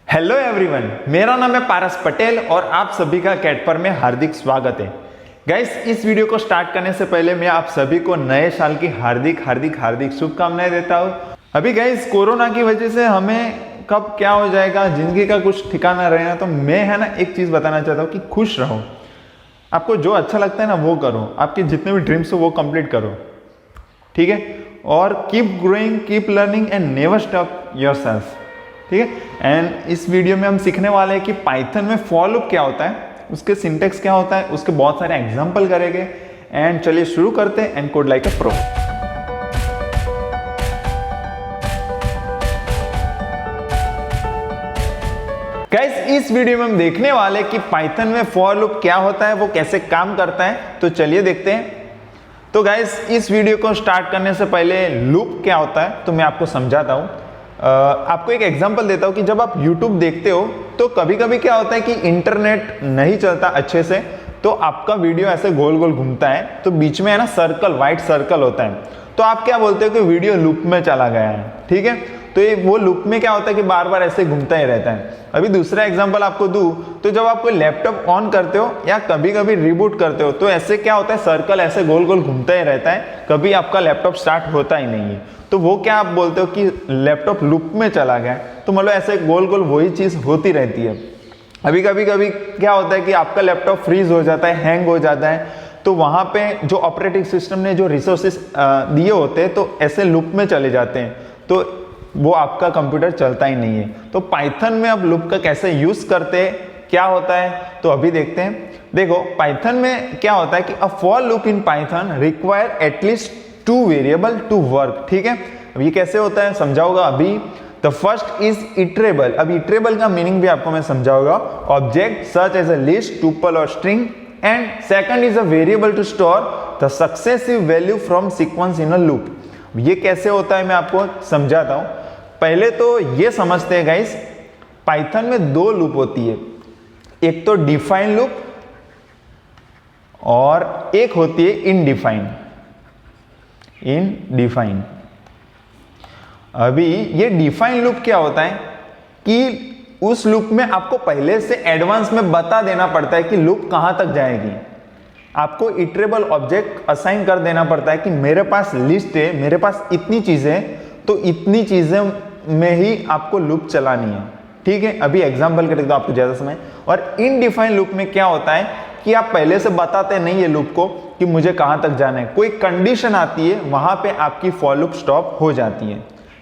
Hello everyone, मेरा नाम है पारस पटेल और आप सभी का कैटपर में हार्दिक स्वागत है। गाइस, इस वीडियो को स्टार्ट करने से पहले मैं आप सभी को नए साल की हार्दिक हार्दिक हार्दिक शुभकामनाएं देता हूँ। अभी गाइस कोरोना की वजह से हमें कब क्या हो जाएगा, जिंदगी का कुछ ठिकाना रहेगा। तो मैं है ना एक चीज बताना चाहता हूँ कि खुश रहो, आपको जो अच्छा लगता है ना वो करो, आपके जितने भी ड्रीम्स हो वो कंप्लीट करो, ठीक है। और keep growing, keep learning and never stop yourself, ठीक है। एंड इस वीडियो में हम सीखने वाले हैं कि पाइथन में फॉर लूप क्या होता है, उसके सिंटेक्स क्या होता है, उसके बहुत सारे एग्जांपल करेंगे। एंड चलिए शुरू करते हैं and code like a pro. Guys, इस वीडियो में हम देखने वाले कि पाइथन में फॉर लूप क्या होता है, वो कैसे काम करता है। तो चलिए देखते हैं। तो गाइस, इस वीडियो को स्टार्ट करने से पहले लूप क्या होता है तो मैं आपको समझाता हूं। आपको एक एग्जांपल देता हूं कि जब आप YouTube देखते हो तो कभी कभी क्या होता है कि इंटरनेट नहीं चलता अच्छे से, तो आपका वीडियो ऐसे गोल गोल घूमता है, तो बीच में है ना सर्कल, व्हाइट सर्कल होता है, तो आप क्या बोलते हो कि वीडियो लूप में चला गया है, ठीक है। तो ये वो लूप में क्या होता है कि बार बार ऐसे घूमता ही रहता है। अभी दूसरा एग्जांपल आपको दूं तो जब आप कोई लैपटॉप ऑन करते हो या कभी कभी रिबूट करते हो तो ऐसे क्या होता है, सर्कल ऐसे गोल गोल घूमता ही रहता है, कभी आपका लैपटॉप स्टार्ट होता ही नहीं है। तो वो क्या आप बोलते हो कि लैपटॉप लूप में चला गया। तो मतलब ऐसे गोल गोल वही चीज होती रहती है। अभी कभी कभी क्या होता है कि आपका लैपटॉप फ्रीज हो जाता है, हैंग हो जाता है, तो वहां पे जो ऑपरेटिंग सिस्टम ने जो रिसोर्सेस दिए होते हैं तो ऐसे लूप में चले जाते हैं, तो वो आपका कंप्यूटर चलता ही नहीं है। तो पाइथन में अब लूप का कैसे यूज करते हैं, क्या होता है, तो अभी देखते हैं। देखो, पाइथन में क्या होता है कि a for loop in Python require at least 2 variable to work, ठीक है। अब ये कैसे होता है समझाऊंगा अभी। The first is iterable. अब इटरेबल का मीनिंग भी आपको मैं समझाऊंगा। Object such as a list, tuple और string. And second is a variable to store the successive value from sequence in a loop. ये कैसे होता है मैं आपको समझाता हूं। पहले तो ये समझते हैं गाइस, पाइथन में 2 लूप होती है, एक तो डिफाइन लूप और एक होती है इनडिफाइन। इनडिफाइन। अभी ये डिफाइन लूप क्या होता है कि उस लूप में आपको पहले से एडवांस में बता देना पड़ता है कि लूप कहां तक जाएगी। आपको इटरेबल ऑब्जेक्ट असाइन कर देना पड़ता है कि मेरे पास लिस्ट है, मेरे पास इतनी चीजें, तो इतनी चीजें में ही आपको लूप चलानी है, ठीक है। अभी एग्जांपल करके तो आपको ज्यादा समय। और इनडिफाइन लूप में क्या होता है कि आप पहले से बताते नहीं है लूप को कि मुझे कहां तक जाना है, कोई कंडीशन आती है, वहां पे आपकी फॉर लूप स्टॉप हो जाती है,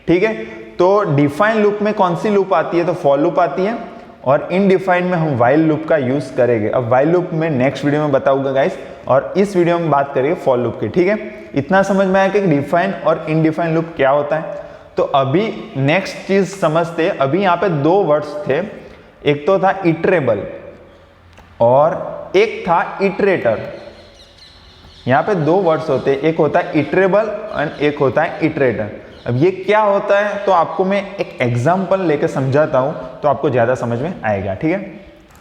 ठीक है। तो डिफाइन लूप में कौन सी लूप आती है, तो फॉर लूप आती है, और इनडिफाइन में हम व्हाइल लूप का यूज करेंगे। अब व्हाइल लूप में नेक्स्ट वीडियो में बताऊंगा गाइस, और इस वीडियो में बात करेंगे फॉर लूप की, ठीक है। इतना समझ में आया कि डिफाइन और इनडिफाइन लूप क्या होता है। तो अभी नेक्स्ट चीज समझते हैं। अभी यहाँ पे 2 वर्ड्स थे, एक तो था इटरेबल और एक था इटरेटर। यहाँ पे 2 वर्ड्स होते हैं, एक होता है इटरेबल एंड एक होता है इटरेटर। अब ये क्या होता है तो आपको मैं एक एग्जांपल लेके समझाता हूं, तो आपको ज्यादा समझ में आएगा, ठीक है।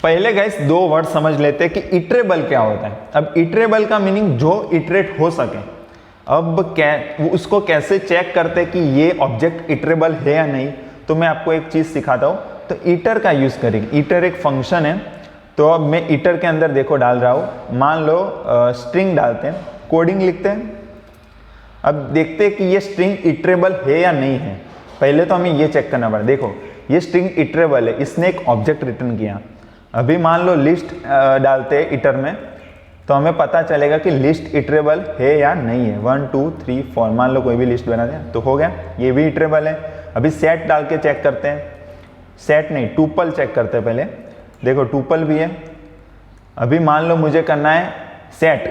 पहले गाइस 2 वर्ड समझ लेते हैं कि इटरेबल क्या होता है। अब इटरेबल का मीनिंग जो इटरेट हो सके। अब क्या उसको कैसे चेक करते हैं कि ये ऑब्जेक्ट इटरेबल है या नहीं, तो मैं आपको एक चीज सिखाता हूं। तो ईटर का यूज करेंगे। ईटर एक फंक्शन है, तो अब मैं ईटर के अंदर देखो डाल रहा हूं। मान लो स्ट्रिंग डालते हैं, कोडिंग लिखते हैं। अब देखते हैं कि ये स्ट्रिंग इटरेबल है या नहीं है। पहले तो हमें ये चेक करना पड़ा। देखो, ये स्ट्रिंग इटरेबल है, इसने एक ऑब्जेक्ट रिटर्न किया। अभी मान लो लिस्ट डालते हैं ईटर में, तो हमें पता चलेगा कि लिस्ट इटरेबल है या नहीं है। 1 2 3 4 मान लो कोई भी लिस्ट बना दिया तो हो गया, ये भी इटरेबल है। अभी सेट डाल के चेक करते हैं, सेट नहीं टुपल चेक करते हैं पहले। देखो टुपल भी है। अभी मान लो मुझे करना है सेट,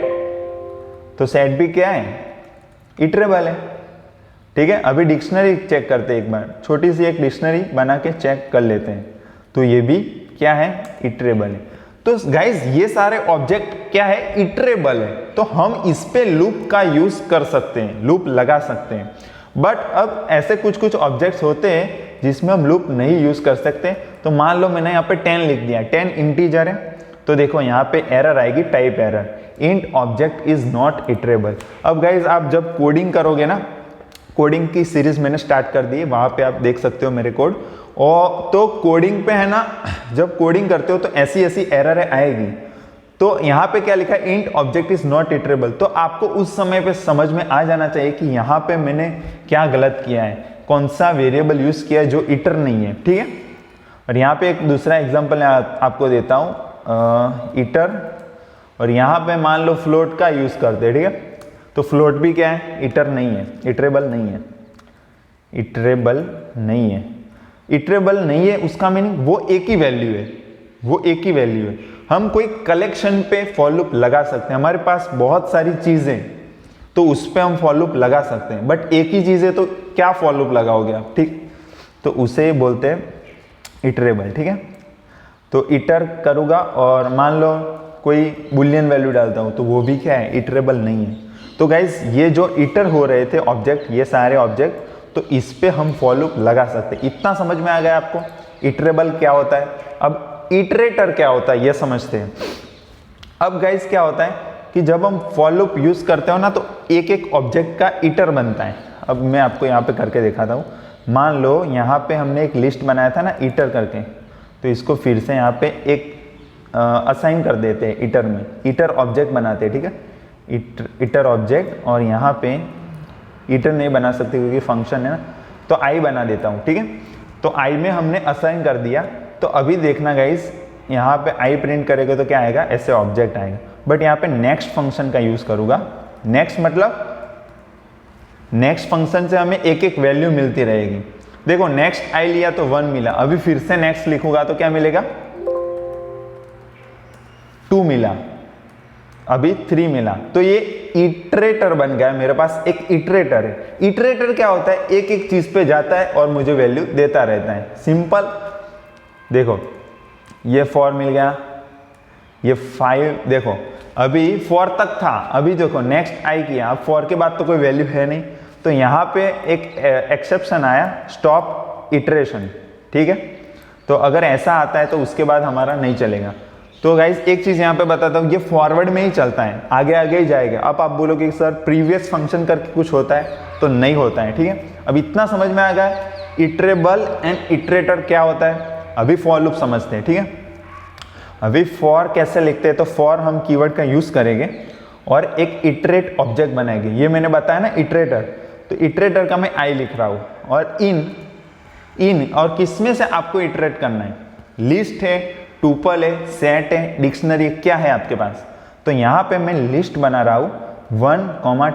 तो सेट भी क्या है, इटरेबल है, ठीक है। अभी डिक्शनरी चेक करते हैं, एक बार छोटी सी एक डिक्शनरी बना के चेक कर लेते हैं, तो ये भी क्या है, इटरेबल है। तो गाइज ये सारे ऑब्जेक्ट क्या है, इटरेबल है, तो हम इस पे लूप का यूज कर सकते हैं, लूप लगा सकते हैं। बट अब ऐसे कुछ कुछ ऑब्जेक्ट्स होते हैं जिसमें हम लूप नहीं यूज कर सकते। तो मान लो मैंने यहाँ पे 10 लिख दिया, 10 इंटीजर है, तो देखो यहाँ पे एरर आएगी, type error, int object is not iterable. अब गाइज आप जब कोडिंग करोगे ना, कोडिंग की सीरीज मैंने स्टार्ट कर दी है, वहां पे आप देख सकते हो मेरे कोड, और तो कोडिंग पे है ना, जब कोडिंग करते हो तो ऐसी ऐसी एरर आएगी। तो यहाँ पे क्या लिखा है, int object is not iterable. तो आपको उस समय पे समझ में आ जाना चाहिए कि यहाँ पे मैंने क्या गलत किया है, कौन सा वेरिएबल यूज किया है जो इटर नहीं है, ठीक है। और यहाँ पे एक दूसरा एग्जांपल आपको देता हूँ, इटर, और यहाँ पे मान लो फ्लोट का यूज करते हैं, ठीक है। तो फ्लोट भी क्या है, इटर नहीं है, इटरेबल नहीं है, इटरेबल नहीं है, इटरेबल नहीं है। उसका मीनिंग वो एक ही वैल्यू है, वो एक ही वैल्यू है। हम कोई कलेक्शन पे फॉर लूप लगा सकते हैं, हमारे पास बहुत सारी चीजें, तो उस पे हम फॉर लूप लगा सकते हैं, बट एक ही चीज है तो क्या फॉर लूप लगाओगे आप, ठीक। तो उसे बोलते हैं इटरेबल, ठीक है। तो इटर करूँगा और मान लो कोई बुलियन वैल्यू डालता हूँ, तो वो भी क्या है, इटरेबल नहीं है। तो गाइज ये जो इटर हो रहे थे ऑब्जेक्ट, ये सारे ऑब्जेक्ट, तो इस पे हम फॉर लूप लगा सकते हैं। इतना समझ में आ गया आपको, इटरेबल क्या होता है। अब इटरेटर क्या होता है ये समझते हैं। अब गाइज क्या होता है कि जब हम फॉर लूप यूज करते हो ना, तो एक एक ऑब्जेक्ट का इटर बनता है। अब मैं आपको यहाँ पे करके दिखाता हूँ। मान लो यहाँ पे हमने एक लिस्ट बनाया था ना इटर करके, तो इसको फिर से यहाँ पे एक असाइन कर देते हैं इटर में, इटर ऑब्जेक्ट बनाते हैं, ठीक है। इटर ऑब्जेक्ट, और यहाँ पे इटर नहीं बना सकते क्योंकि फंक्शन है ना, तो आई बना देता हूँ, ठीक है। तो आई में हमने असाइन कर दिया। तो अभी देखना गाइस, यहाँ पे आई प्रिंट करेगा तो क्या आएगा, ऐसे ऑब्जेक्ट आएगा। बट यहाँ पे नेक्स्ट फंक्शन का यूज करूँगा। नेक्स्ट मतलब नेक्स्ट फंक्शन से हमें एक एक वैल्यू मिलती रहेगी। देखो नेक्स्ट आई लिया तो 1 मिला, अभी फिर से नेक्स्ट लिखूंगा तो क्या मिलेगा, 2 मिला, अभी 3 मिला। तो ये इटरेटर बन गया, मेरे पास एक इटरेटर है। इटरेटर क्या होता है, एक एक चीज पे जाता है और मुझे वैल्यू देता रहता है, सिंपल। देखो ये 4 मिल गया, ये 5, देखो अभी 4 तक था, अभी देखो नेक्स्ट आई किया, अब 4 के बाद तो कोई वैल्यू है नहीं, तो यहाँ पे एक एक्सेप्शन आया, स्टॉप इटरेशन, ठीक है। तो अगर ऐसा आता है तो उसके बाद हमारा नहीं चलेगा। तो गाइज एक चीज यहाँ पे बताता हूँ, ये फॉरवर्ड में ही चलता है, आगे आगे ही जाएगा। अब आप बोलोगे सर प्रीवियस फंक्शन करके कुछ होता है, तो नहीं होता है, ठीक है। अब इतना समझ में आ गया इटरेबल एंड इटरेटर क्या होता है। अभी फॉर लूप समझते हैं, ठीक है। अभी फॉर कैसे लिखते हैं, तो फॉर हम कीवर्ड का यूज करेंगे और एक इटरेट ऑब्जेक्ट बनाएंगे। ये मैंने बताया ना इटरेटर, तो इटरेटर का मैं आई लिख रहा हूँ, और इन और किसमें से आपको इटरेट करना है, लिस्ट है, टुपल है, सेट है, डिक्शनरी, क्या है आपके पास। तो यहाँ पे मैं लिस्ट बना रहा हूँ 1,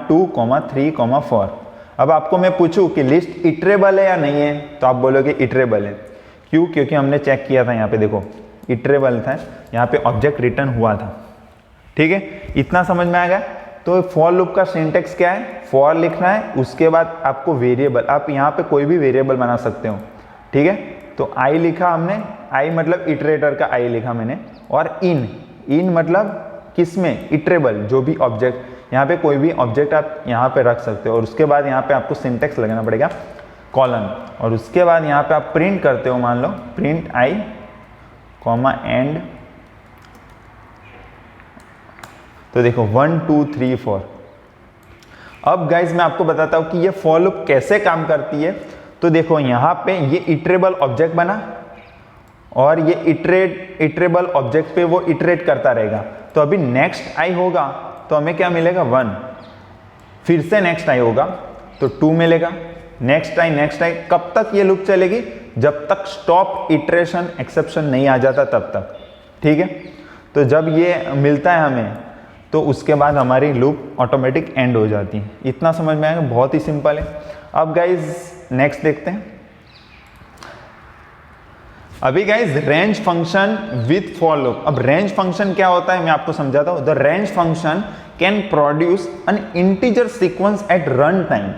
2, 3, 4। अब आपको मैं पूछूं कि लिस्ट इटरेबल है या नहीं है, तो आप बोलोगे इटरेबल है। क्यों, क्योंकि हमने चेक किया था, यहाँ पे देखो इटरेबल था, यहाँ पे ऑब्जेक्ट रिटर्न हुआ था, ठीक है। इतना समझ में आ गया। तो फॉर लूप का सिंटेक्स क्या है, फॉर लिखना है, उसके बाद आपको वेरिएबल, आप यहाँ पे कोई भी वेरिएबल बना सकते हो, ठीक है। तो आई लिखा हमने, आई मतलब इटरेटर का आई लिखा मैंने, और इन मतलब किसमें, इटरेबल, जो भी ऑब्जेक्ट, यहाँ पे कोई भी ऑब्जेक्ट आप यहाँ पे रख सकते हो। और उसके बाद यहाँ पे आपको सिंटेक्स लगाना पड़ेगा कॉलन, और उसके बाद यहाँ पे आप प्रिंट करते हो, मान लो प्रिंट आई कॉमा एंड। तो देखो 1, 2, 3, 4। अब गाइज मैं आपको बताता हूं कि ये फॉर लूप कैसे काम करती है। तो देखो यहाँ पे ये इटरेबल ऑब्जेक्ट बना, और ये इटरेबल ऑब्जेक्ट पे वो इटरेट करता रहेगा। तो अभी नेक्स्ट आई होगा तो हमें क्या मिलेगा, 1, फिर से नेक्स्ट आई होगा तो 2 मिलेगा, नेक्स्ट आई, कब तक ये लूप चलेगी, जब तक स्टॉप इटरेशन एक्सेप्शन नहीं आ जाता तब तक, ठीक है। तो जब ये मिलता है हमें, तो उसके बाद हमारी लूप ऑटोमेटिक एंड हो जाती है। इतना समझ में आएगा, बहुत ही सिंपल है। अब गाइज नेक्स्ट देखते हैं। अभी guys range function with for loop. अब रेंज फंक्शन क्या होता है मैं आपको समझाता हूं। The range function can produce an integer sequence at run time.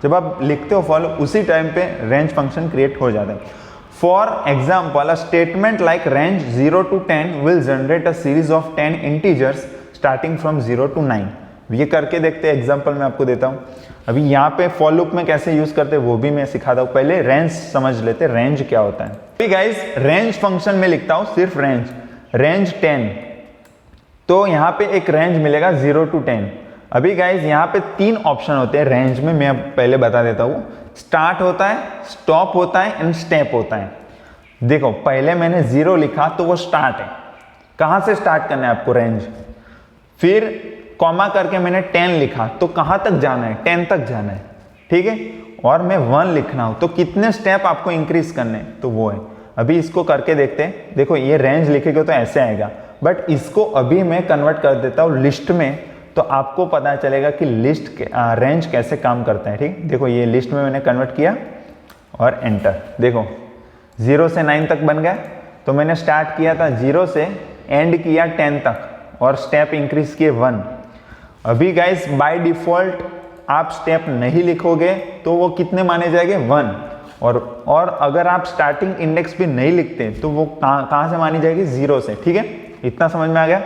जब आप लिखते हो फॉर लूप, उसी टाइम पे रेंज फंक्शन क्रिएट हो जाता है। For example a statement like range 0 to 10 will generate a series of 10 integers starting from 0 to 9। ये करके देखते हैं, एग्जाम्पल मैं आपको देता हूं। अभी यहाँ पे फॉर लूप में कैसे यूज करते हैं वो भी मैं सिखाता हूँ। पहले रेंज समझ लेते, रेंज क्या होता है। अभी गाइस रेंज फंक्शन में लिखता हूँ सिर्फ रेंज 10। तो यहाँ पे एक रेंज मिलेगा 0 to 10। अभी गाइस यहाँ पे 3 ऑप्शन होते हैं रेंज में, मैं पहले बता देता हूँ। स्टार्ट होता है, स्टॉप होता है एंड स्टेप होता है। देखो पहले मैंने 0 लिखा तो वो स्टार्ट है, कहां से स्टार्ट करना है आपको, रेंज। फिर कॉमा करके मैंने 10 लिखा तो कहां तक जाना है, 10 तक जाना है, ठीक है। और मैं 1 लिखना हूं तो कितने स्टेप आपको इंक्रीज करने हैं, तो वो है। अभी इसको करके देखते हैं। देखो ये रेंज लिखेगा तो ऐसे आएगा, बट इसको अभी मैं कन्वर्ट कर देता हूं लिस्ट में, तो आपको पता चलेगा कि लिस्ट रेंज कैसे काम करता है, ठीक। देखो ये लिस्ट में मैंने कन्वर्ट किया और एंटर। देखो 0 से 9 तक बन गया। तो मैंने स्टार्ट किया था 0 से, एंड किया 10 तक और स्टेप इंक्रीज किए 1। अभी गाइस बाय डिफॉल्ट आप स्टेप नहीं लिखोगे तो वो कितने माने जाएंगे, 1। और अगर आप स्टार्टिंग इंडेक्स भी नहीं लिखते तो वो कहां से मानी जाएगी, 0 से, ठीक है। इतना समझ में आ गया।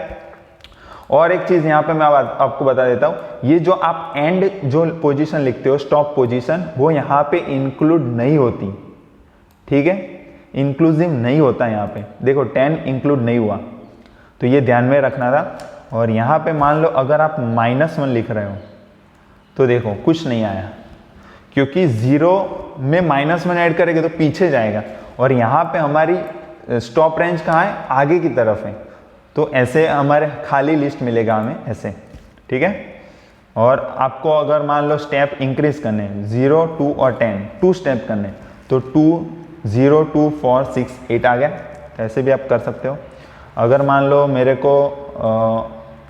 और एक चीज यहां पे मैं आपको बता देता हूं, ये जो आप एंड जो पोजीशन लिखते हो, स्टॉप पोजीशन, वो यहां पे इंक्लूड नहीं होती, ठीक है। इंक्लूसिव नहीं होता यहाँ पे। देखो 10 इंक्लूड नहीं हुआ, तो ये ध्यान में रखना था। और यहाँ पे मान लो अगर आप -1 लिख रहे हो तो देखो कुछ नहीं आया, क्योंकि 0 में -1 ऐड करेंगे तो पीछे जाएगा, और यहाँ पे हमारी स्टॉप रेंज कहाँ है, आगे की तरफ है। तो ऐसे हमारे खाली लिस्ट मिलेगा हमें ऐसे, ठीक है। और आपको अगर मान लो स्टेप इंक्रीज करने 0, 2 और 10, 2 स्टेप करने, तो 2, 0, 2, 4, 6, 8 आ गया। तो ऐसे भी आप कर सकते हो। अगर मान लो मेरे को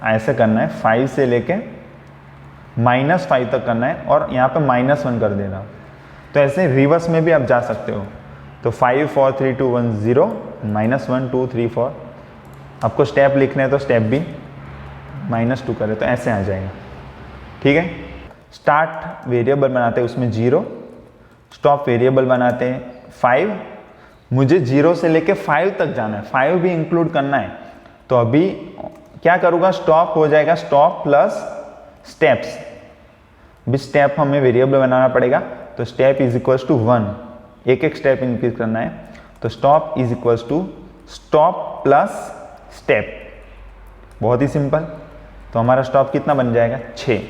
ऐसे करना है, 5 से लेके -5 तक करना है और यहाँ पे -1 कर देना, तो ऐसे रिवर्स में भी आप जा सकते हो। तो 5, 4, 3, 2, 1, 0, -1, 2, 3, 4। आपको स्टेप लिखने हैं तो स्टेप भी -2 करें तो ऐसे आ जाएगा, ठीक है। स्टार्ट वेरिएबल बनाते हैं उसमें 0, स्टॉप वेरिएबल बनाते हैं 5। मुझे 0 से लेके 5 तक जाना है, 5 भी इंक्लूड करना है। तो अभी क्या करूँगा, स्टॉप हो जाएगा स्टॉप प्लस स्टेप्स। भी स्टेप हमें वेरिएबल बनाना पड़ेगा, तो स्टेप इज इक्वल्स टू 1, एक स्टेप इंक्रीज करना है। तो stop is equals to stop plus step, बहुत ही सिंपल। तो हमारा स्टॉप कितना बन जाएगा, 6।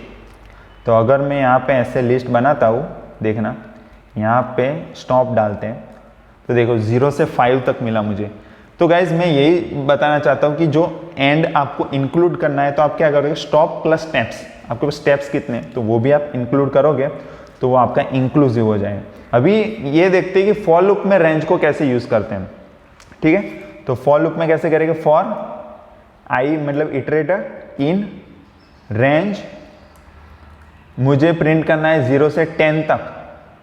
तो अगर मैं यहाँ पे ऐसे लिस्ट बनाता हूँ, देखना यहाँ पे स्टॉप डालते हैं तो देखो 0 से 5 तक मिला मुझे। तो गाइज मैं यही बताना चाहता हूँ कि जो एंड आपको इंक्लूड करना है तो आप क्या करोगे, स्टॉप प्लस स्टेप्स। आपके पास स्टेप्स कितने, तो वो भी आप इंक्लूड करोगे तो वो आपका इंक्लूसिव हो जाएगा। अभी ये देखते हैं कि फॉर लूप में रेंज को कैसे यूज करते हैं, ठीक है। तो फॉर लूप में कैसे करेंगे, फॉर आई मतलब इटरेटर इन रेंज, मुझे प्रिंट करना है 0 से 10 तक,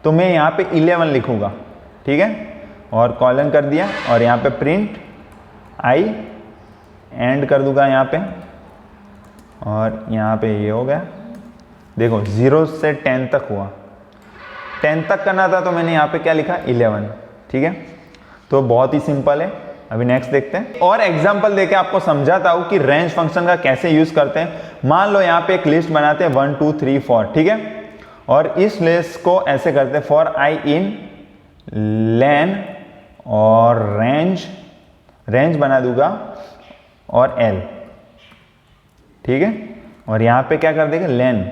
तो मैं यहाँ पे 11 लिखूंगा, ठीक है। और कॉलन कर दिया और यहाँ पे प्रिंट आई, एंड कर दूंगा यहाँ पे, और यहाँ पे ये हो गया। देखो 0 से 10 तक हुआ, 10 तक करना था तो मैंने यहाँ पे क्या लिखा, 11, ठीक है। तो बहुत ही सिंपल है। अभी नेक्स्ट देखते हैं और एग्जांपल देके आपको समझाता हूँ कि रेंज फंक्शन का कैसे यूज करते हैं। मान लो यहाँ पे एक लिस्ट बनाते हैं 1, 2, 3, 4, ठीक है। और इस लिस्ट को ऐसे करते हैं, फॉर आई इन लेन और रेंज बना दूंगा और एल, ठीक है। और यहां पे क्या कर देंगे, लेन,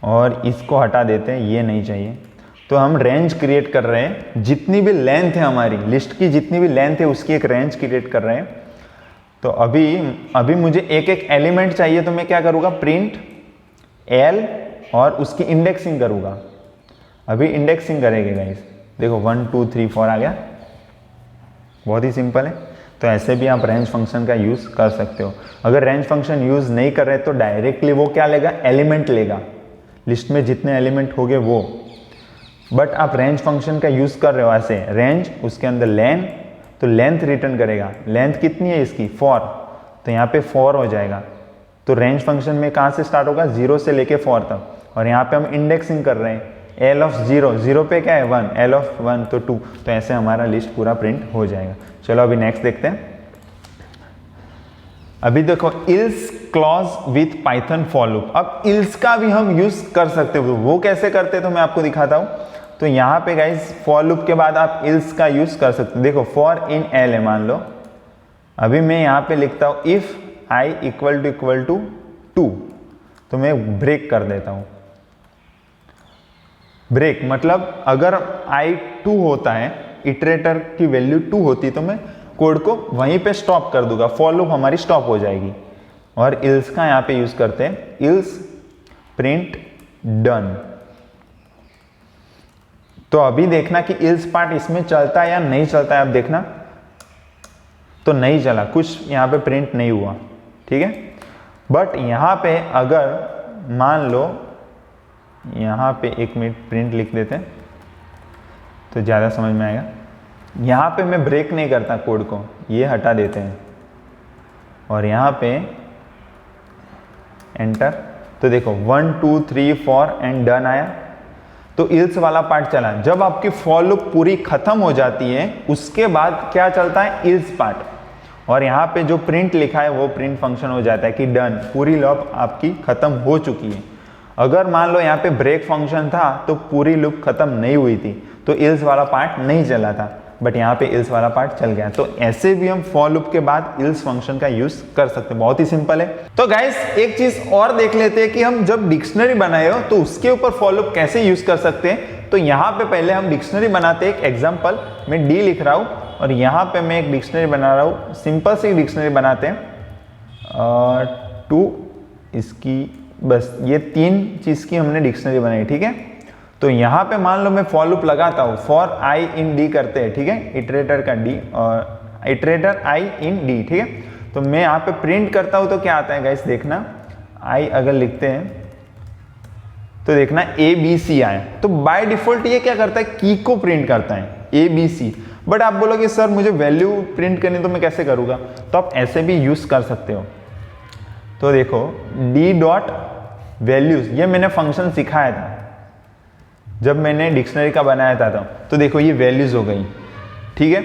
और इसको हटा देते हैं, ये नहीं चाहिए। तो हम रेंज क्रिएट कर रहे हैं, जितनी भी लेंथ है हमारी लिस्ट की, जितनी भी लेंथ है उसकी एक रेंज क्रिएट कर रहे हैं। तो अभी मुझे एक एक एलिमेंट चाहिए, तो मैं क्या करूँगा, प्रिंट एल और उसकी इंडेक्सिंग करूँगा। अभी इंडेक्सिंग करेंगे गाइस, देखो 1, 2, 3, 4 आ गया, बहुत ही सिंपल है। तो ऐसे भी आप रेंज फंक्शन का यूज़ कर सकते हो। अगर रेंज फंक्शन यूज़ नहीं कर रहे तो डायरेक्टली वो क्या लेगा, एलिमेंट लेगा, लिस्ट में जितने एलिमेंट हो गए वो। बट आप रेंज फंक्शन का यूज़ कर रहे हो ऐसे, रेंज उसके अंदर लेन, तो लेंथ रिटर्न करेगा। लेंथ कितनी है इसकी, 4, तो यहाँ पे 4 हो जाएगा। तो रेंज फंक्शन में कहाँ से स्टार्ट होगा, 0 से लेके 4 तक। और यहाँ पे हम इंडेक्सिंग कर रहे हैं, एल ऑफ 0 पे क्या है 1, एल ऑफ 1 तो 2। तो ऐसे हमारा लिस्ट पूरा प्रिंट हो जाएगा। चलो अभी नेक्स्ट देखते हैं। अभी देखो ills clause with Python for loop. अब इल्स का भी हम यूज कर सकते हो, वो कैसे करते हैं तो मैं आपको दिखाता हूं। तो यहाँ पे गाइस फॉर लूप के बाद आप इल्स का यूज कर सकते हो। देखो फॉर इन एल है, मान लो अभी मैं यहाँ पे लिखता हूँ इफ आई इक्वल टू 2, तो मैं ब्रेक कर देता हूँ। ब्रेक मतलब अगर I2 होता है, इटरेटर की वैल्यू 2 होती तो मैं कोड को वहीं पे स्टॉप कर दूंगा, फॉर लूप हमारी स्टॉप हो जाएगी। और इल्स का यहां पे यूज करते हैं, इल्स प्रिंट डन। तो अभी देखना कि इल्स पार्ट इसमें चलता है या नहीं चलता है। अब देखना तो नहीं चला, कुछ यहां पे प्रिंट नहीं हुआ, ठीक है। बट यहां पे अगर मान लो यहां पे 1 मिनट प्रिंट लिख देते हैं तो ज़्यादा समझ में आएगा। यहाँ पे मैं ब्रेक नहीं करता कोड को, ये हटा देते हैं और यहाँ पे एंटर। तो देखो 1 2 3 4 एंड डन आया, तो इल्स वाला पार्ट चला। जब आपकी फॉर लूप पूरी खत्म हो जाती है उसके बाद क्या चलता है, इल्स पार्ट, और यहाँ पे जो प्रिंट लिखा है वो प्रिंट फंक्शन हो जाता है कि डन, पूरी लूप आपकी खत्म हो चुकी है। अगर मान लो यहाँ पे ब्रेक फंक्शन था तो पूरी लूप खत्म नहीं हुई थी, तो इल्स वाला पार्ट नहीं चला था, बट यहाँ पे इल्स वाला पार्ट चल गया। तो ऐसे भी हम फॉर लूप के बाद इल्स फंक्शन का यूज कर सकते हैं, बहुत ही सिंपल है। तो गाइस एक चीज और देख लेते हैं कि हम जब डिक्शनरी बनाए हो तो उसके ऊपर फॉर लूप कैसे यूज कर सकते हैं। तो यहाँ पे पहले हम डिक्शनरी बनाते हैं। एक एग्जाम्पल मैं डी लिख रहा हूँ और यहाँ पे मैं एक डिक्शनरी बना रहा हूँ, सिंपल सी डिक्शनरी बनाते हैं। इसकी बस ये 3 चीज की हमने डिक्शनरी बनाई, ठीक है। तो यहाँ पे मान लो मैं फॉर लूप लगाता हूँ, फॉर आई इन डी करते हैं, ठीक है, इटरेटर का डी और इटरेटर आई इन डी, ठीक है। तो मैं यहाँ पे प्रिंट करता हूँ तो क्या आता है गाइस, देखना आई अगर लिखते हैं तो देखना ABC आया। तो बाय डिफॉल्ट ये क्या करता है, की को प्रिंट करता है ABC। बट आप बोलोगे सर मुझे वैल्यू प्रिंट करनी तो मैं कैसे करूँगा, तो आप ऐसे भी यूज कर सकते हो। तो देखो डी डॉट वैल्यूज, ये मैंने फंक्शन सिखाया था जब मैंने डिक्शनरी का बनाया था। तो देखो ये वैल्यूज हो गई, ठीक है।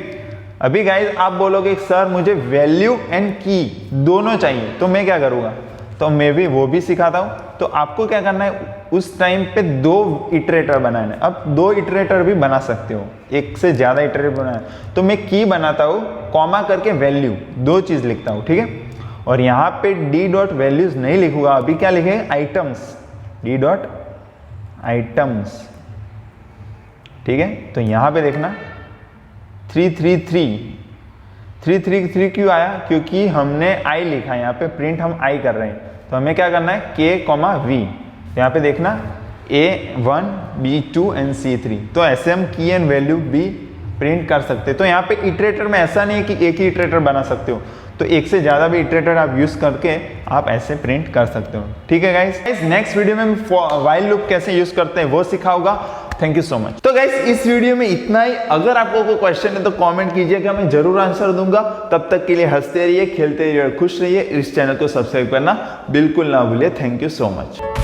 अभी गाइस आप बोलोगे सर मुझे वैल्यू एंड की दोनों चाहिए, तो मैं क्या करूँगा, तो मैं भी वो भी सिखाता हूँ। तो आपको क्या करना है, उस टाइम पे 2 इटरेटर बनाना है। अब 2 इटरेटर भी बना सकते हो, एक से ज़्यादा इटरेटर बनाना है। तो मैं की बनाता हूँ, कॉमा करके वैल्यू, 2 चीज़ लिखता हूँ, ठीक है। और यहाँ पे डी डॉट वैल्यूज नहीं लिखूंगा, अभी क्या लिखेंगे, आइटम्स, डी डॉट आइटम्स, ठीक है। तो यहाँ पे देखना 333 क्यों आया, क्योंकि हमने आई लिखा है, यहाँ पे प्रिंट हम आई कर रहे हैं। तो हमें क्या करना है, K, V, यहाँ पे देखना A1 B2 एंड C3। तो ऐसे हम की एंड वैल्यू भी प्रिंट कर सकते हैं। तो यहाँ पे इटरेटर में ऐसा नहीं है कि एक ही इटरेटर बना सकते हो, तो एक से ज़्यादा भी इटरेटर आप यूज़ करके आप ऐसे प्रिंट कर सकते हो, ठीक है गाइस। नेक्स्ट वीडियो में व्हाइल लूप कैसे यूज़ करते हैं वो सिखाऊंगा। Thank you so much. तो गाइस इस वीडियो में इतना ही। अगर आपको कोई क्वेश्चन है तो कमेंट कीजिएगा, मैं जरूर आंसर दूंगा। तब तक के लिए हंसते रहिए, खेलते रहिए और खुश रहिए। इस चैनल को सब्सक्राइब करना बिल्कुल ना भूलिए। Thank you so much.